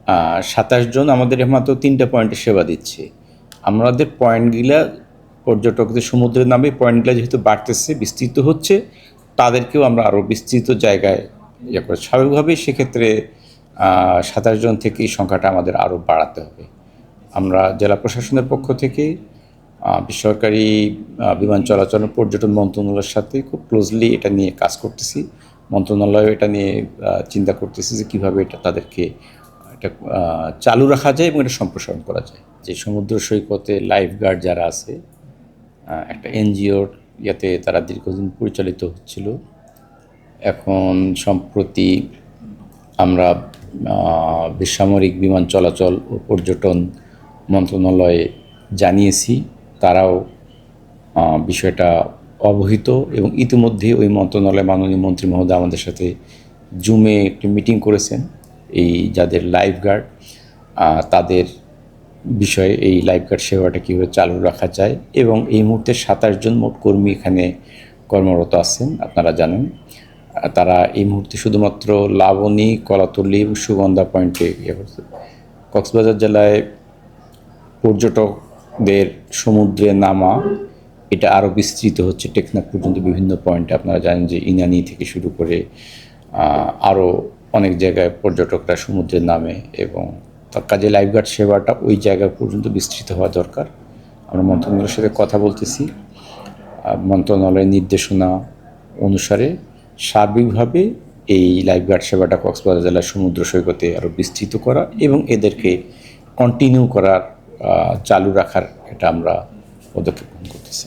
27 জন আমাদের মাত্র 3টা পয়েন্টে সেবা দিচ্ছে। আমাদের পয়েন্টগুলা পর্যটকদের সমুদ্রে নামে পয়েন্টগুলো যেহেতু বাড়তেছে, বিস্তৃত হচ্ছে, তাদেরকেও আমরা আরও বিস্তৃত জায়গায় ইয়ে করে স্বাভাবিকভাবেই সেক্ষেত্রে 27 জন থেকে এই সংখ্যাটা আমাদের আরও বাড়াতে হবে। আমরা জেলা প্রশাসনের পক্ষ থেকে বেসরকারি বিমান চলাচল পর্যটন মন্ত্রণালয়ের সাথে খুব ক্লোজলি এটা নিয়ে কাজ করতেছি। মন্ত্রণালয় এটা নিয়ে চিন্তা করতেছি যে কীভাবে এটা তাদেরকে এটা চালু রাখা যায় এবং এটা সম্প্রসারণ করা যায়। যে সমুদ্র সৈকতে লাইফ গার্ড যারা আছে, একটা এনজিওর ইয়াতে তারা দীর্ঘদিন পরিচালিত হচ্ছিল। এখন সম্প্রতি আমরা বেসামরিক বিমান চলাচল ও পর্যটন মন্ত্রণালয়ে জানিয়েছি, তারাও বিষয়টা অবহিত এবং ইতিমধ্যে ওই মন্ত্রণালয়ের মাননীয় মন্ত্রী মহোদয় আমাদের সাথে জুমে একটি মিটিং করেছেন এই যাদের লাইফ গার্ড তাদের বিষয়ে, এই লাইফ গার্ড সেবাটা কীভাবে চালু রাখা যায়। এবং এই মুহূর্তে 27 জন মোট কর্মী এখানে কর্মরত আছেন, আপনারা জানেন। তারা এই মুহূর্তে শুধুমাত্র লাবণী, কলাতলী এবং সুগন্ধা পয়েন্টে ইয়ে করছে। কক্সবাজার জেলায় পর্যটকদের সমুদ্রে নামা এটা আরও বিস্তৃত হচ্ছে টেকনাফ পর্যন্ত বিভিন্ন পয়েন্টে। আপনারা জানেন যে ইনানি থেকে শুরু করে আরও অনেক জায়গায় পর্যটকরা সমুদ্রে নামে এবং তার কাজে লাইফগার্ড সেবাটা ওই জায়গা পর্যন্ত বিস্তৃত হওয়া দরকার। আমরা মন্ত্রণালয়ের সাথে কথা বলতেছি। মন্ত্রণালয়ের নির্দেশনা অনুসারে সার্বিকভাবে এই লাইফগার্ড সেবাটা কক্সবাজার জেলার সমুদ্র সৈকতে আরও বিস্তৃত করা এবং এদেরকে কন্টিনিউ করার চালু রাখার এটা আমরা পদক্ষেপ গ্রহণ করতেছি।